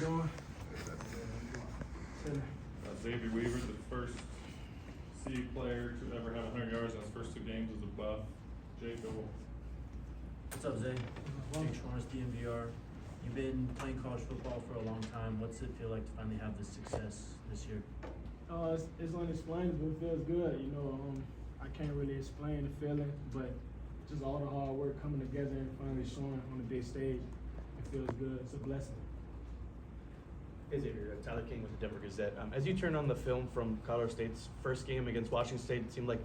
doing? Xavier Weaver, the first CU player to ever have 100 yards in his first 2 games as a Buff. Jacob. What's up, Zay? Jake Schwartz, DMVR. You've been playing college football for a long time. What's it feel like to finally have this success this year? It's unexplainable. It feels good. I can't really explain the feeling, but just all the hard work coming together and finally showing on the big stage, it feels good. It's a blessing. Hey Xavier, Tyler King with the Denver Gazette. As you turn on the film from Colorado State's first game against Washington State, it seemed like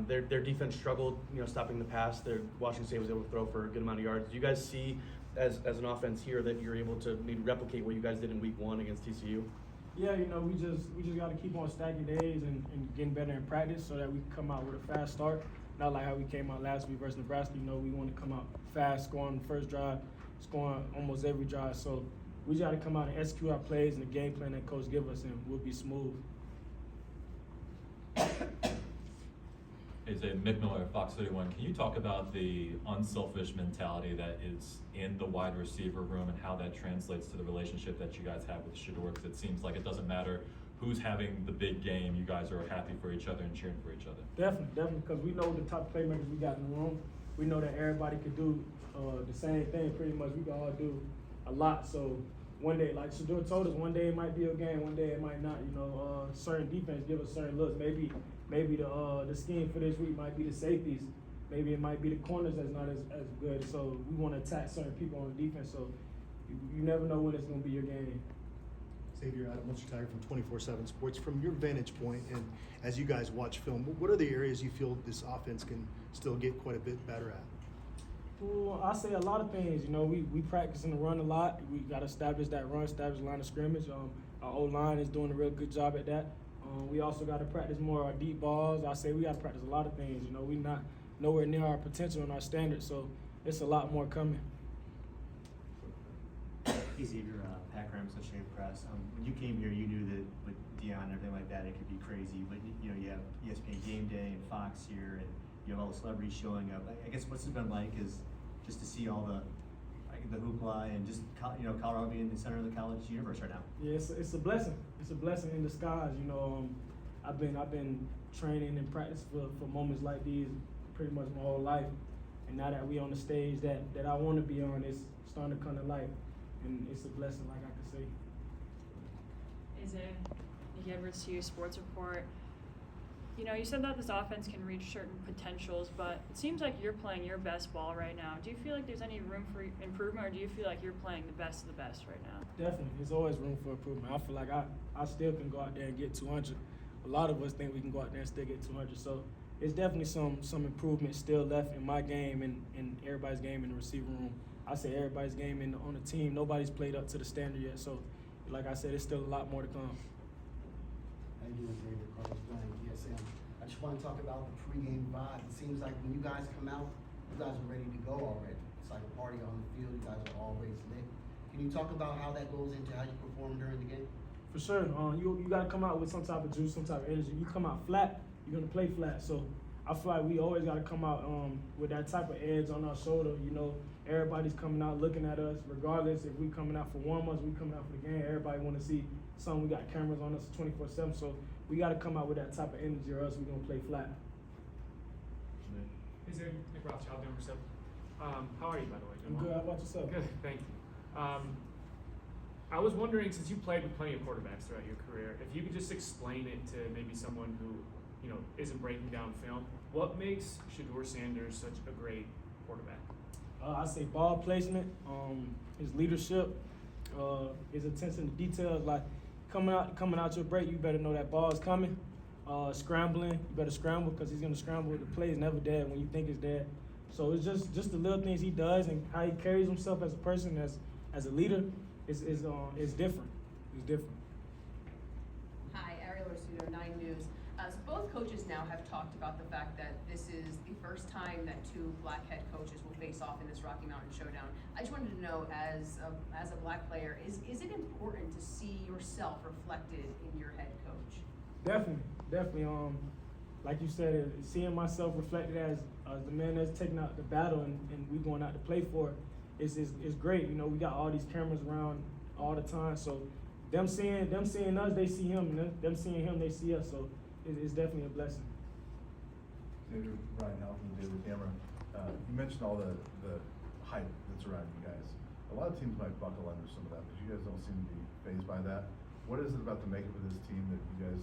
their defense struggled, stopping the pass. Washington State was able to throw for a good amount of yards. Do you guys see, as an offense here, that you're able to maybe replicate what you guys did in Week 1 against TCU? Yeah, we just got to keep on stacking days and getting better in practice so that we can come out with a fast start. Not like how we came out last week versus Nebraska. We want to come out fast, scoring the first drive, scoring almost every drive. So we just got to come out and execute our plays and the game plan that coach give us, and we'll be smooth. Hey, Mick Miller at Fox 31. Can you talk about the unselfish mentality that is in the wide receiver room and how that translates to the relationship that you guys have with Shador? Because it seems like it doesn't matter who's having the big game. You guys are happy for each other and cheering for each other. Definitely, because we know the top playmakers we got in the room. We know that everybody could do the same thing pretty much. We can all do a lot. So one day, like Shador told us, one day it might be a game, one day it might not. Certain defense give us certain looks. Maybe the scheme for this week might be the safeties. Maybe it might be the corners that's not as good. So we want to attack certain people on the defense. So you never know when it's going to be your game. Xavier, Adam Munster-Tiger from 24/7 Sports. From your vantage point, and as you guys watch film, what are the areas you feel this offense can still get quite a bit better at? Well, I say a lot of things. We practice in the run a lot. We got to establish that run, establish line of scrimmage. Our O-line is doing a real good job at that. We also got to practice more our deep balls. I say we got to practice a lot of things. We're not nowhere near our potential and our standards, so it's a lot more coming. Hey Xavier, Pat Graham, Associated Press. When you came here, you knew that with Deion and everything like that, it could be crazy. But you have ESPN Game Day and Fox here, and you have all the celebrities showing up. I guess what's it been like is just to see all the hoopla and just Colorado being the center of the college universe right now. Yeah, it's a blessing. It's a blessing in disguise. I've been training and practice for moments like these pretty much my whole life, and now that we on the stage that I want to be on, it's starting to come to life, and it's a blessing, like I can say. Is it Nick Edwards, CU Sports Report? You said that this offense can reach certain potentials, but it seems like you're playing your best ball right now. Do you feel like there's any room for improvement, or do you feel like you're playing the best of the best right now? Definitely. There's always room for improvement. I feel like I still can go out there and get 200. A lot of us think we can go out there and still get 200. So it's definitely some improvement still left in my game and everybody's game in the receiver room. I say everybody's game on the team. Nobody's played up to the standard yet. So, like I said, there's still a lot more to come. How you doing, David? Carlos Bryant, DSM. I just want to talk about the pregame vibe. It seems like when you guys come out, you guys are ready to go already. It's like a party on the field. You guys are always lit. Can you talk about how that goes into how you perform during the game? For sure. You got to come out with some type of juice, some type of energy. You come out flat, you're going to play flat. So I feel like we always got to come out with that type of edge on our shoulder. Everybody's coming out looking at us, regardless if we coming out for warm-ups, we coming out for the game. Everybody want to see something. We got cameras on us 24/7, so we got to come out with that type of energy, or else we're going to play flat. Is there Nick Rothschild, Denver Sub? How are you, by the way? I'm good. How about yourself? Good, thank you. I was wondering, since you played with plenty of quarterbacks throughout your career, if you could just explain it to maybe someone who isn't breaking down film, what makes Shador Sanders such a great quarterback? I say ball placement, his leadership, his attention to details. Like coming out your break, you better know that ball is coming. Scrambling, you better scramble because he's gonna scramble. The play is never dead when you think it's dead. So it's just the little things he does and how he carries himself as a person, as a leader, is different. It's different. Hi, Ariel Orsuto, 9 News. So both coaches now have talked about the fact that this is the first time that 2 black head coaches will face off in this Rocky Mountain Showdown. I just wanted to know, as a black player, is it important to see yourself reflected in your head coach? Definitely. Like you said, seeing myself reflected as the man that's taking out the battle and we going out to play for it is great. We got all these cameras around all the time. So them seeing us, they see him, and them seeing him, they see us. So it's definitely a blessing. Xavier, Ryan Howell from the Daily Camera. You mentioned all the hype that's around you guys. A lot of teams might buckle under some of that, but you guys don't seem to be fazed by that. What is it about the makeup of this team that you guys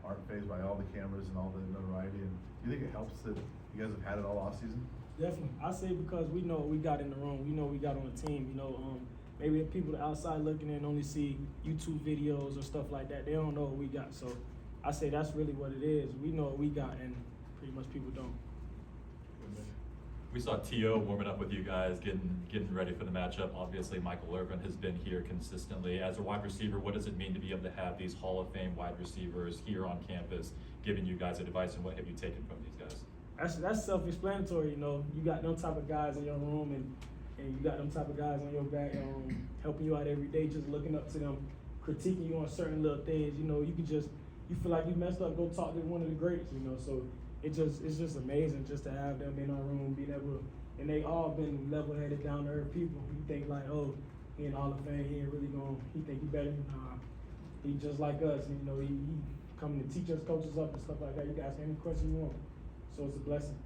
aren't fazed by all the cameras and all the notoriety? And do you think it helps that you guys have had it all off season? Definitely. I say because we know what we got in the room. We know what we got on the team. You know, maybe the people outside looking in only see YouTube videos or stuff like that. They don't know what we got. So I say that's really what it is. We know what we got, and pretty much people don't. We saw T.O. warming up with you guys, getting ready for the matchup. Obviously, Michael Irvin has been here consistently. As a wide receiver, what does it mean to be able to have these Hall of Fame wide receivers here on campus giving you guys advice, and what have you taken from these guys? That's self-explanatory. You know, you got them type of guys in your room, and you got them type of guys on your back, helping you out every day, just looking up to them, critiquing you on certain little things. You know, you feel like you messed up, go talk to one of the greats. You know, so. It's just amazing just to have them in our room, being able, and they all been level-headed, down-to-earth people. You think like, oh, he in Hall of Fame, he ain't really he think he better. Nah, he just like us. You know, he coming to teach us, coach us up, and stuff like that. You can ask any question you want. So it's a blessing.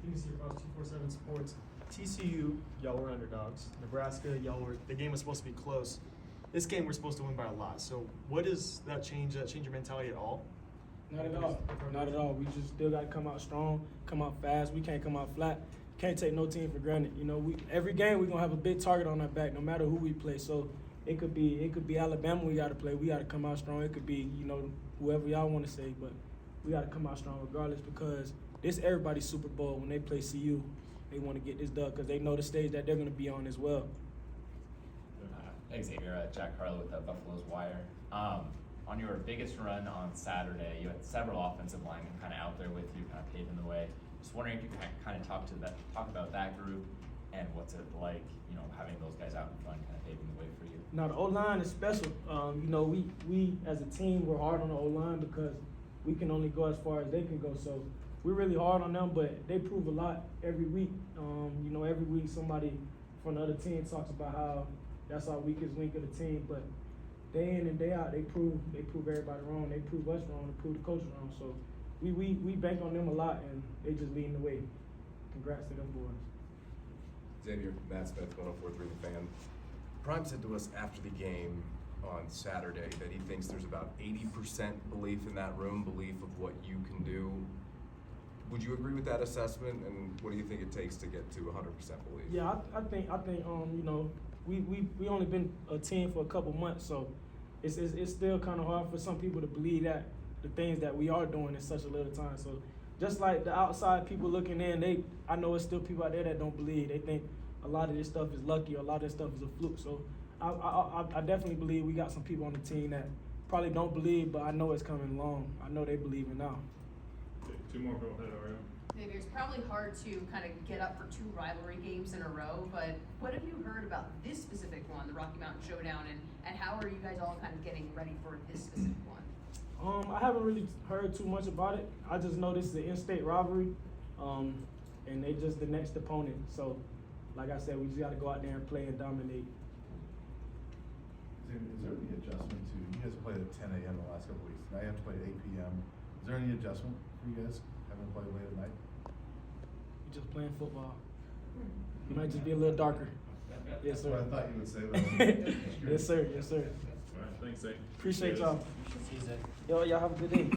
You can see across 247 Sports. TCU, y'all were underdogs. Nebraska, the game was supposed to be close. This game we're supposed to win by a lot. So what does that change your mentality at all? Not at all. Not at all. We just still got to come out strong, come out fast. We can't come out flat. Can't take no team for granted. You know, every game we're gonna have a big target on our back, no matter who we play. So it could be Alabama we got to play. We got to come out strong. It could be whoever y'all want to say, but we got to come out strong regardless because this everybody's Super Bowl. When they play CU, they want to get this dub because they know the stage that they're gonna be on as well. Thanks, Xavier. Jack Carlo with the Buffalo's Wire. On your biggest run on Saturday, you had several offensive linemen kind of out there with you, kind of paving the way. Just wondering if you could kind of talk about that group and what's it like, having those guys out in front, kind of paving the way for you. Now the O-line is special. We as a team we're hard on the O-line because we can only go as far as they can go. So we're really hard on them, but they prove a lot every week. Every week somebody from the other team talks about how that's our weakest link of the team, but day in and day out, they prove everybody wrong. They prove us wrong. They prove the coach wrong. So we bank on them a lot, and they just leading the way. Congrats to them boys. Xavier, Matt Smith, 104.3 The Fan. Prime said to us after the game on Saturday that he thinks there's about 80% belief in that room, belief of what you can do. Would you agree with that assessment? And what do you think it takes to get to 100% belief? Yeah, I think we only been a team for a couple months, so it's still kind of hard for some people to believe that the things that we are doing in such a little time. So just like the outside people looking in, I know it's still people out there that don't believe. They think a lot of this stuff is lucky, or a lot of this stuff is a fluke. So I definitely believe we got some people on the team that probably don't believe, but I know it's coming along. I know they believe it now. Two more, go ahead, Ariel. Maybe it's probably hard to kind of get up for two rivalry games in a row, but what have you heard about this specific one, the Rocky Mountain Showdown, and how are you guys all kind of getting ready for this specific one? I haven't really heard too much about it. I just know this is an in-state rivalry, and they just the next opponent. So, like I said, we just got to go out there and play and dominate. Is there any adjustment to, you guys have played at 10 a.m. the last couple of weeks. Now you have to play at 8 p.m. Is there any adjustment for you guys having to play late at night? We just playing football. It might just be a little darker. Yes, sir. That's what I thought you would say, but Yes, sir. Yes, sir. All right, thanks, Zay. Appreciate y'all. You should see that. Y'all have a good day.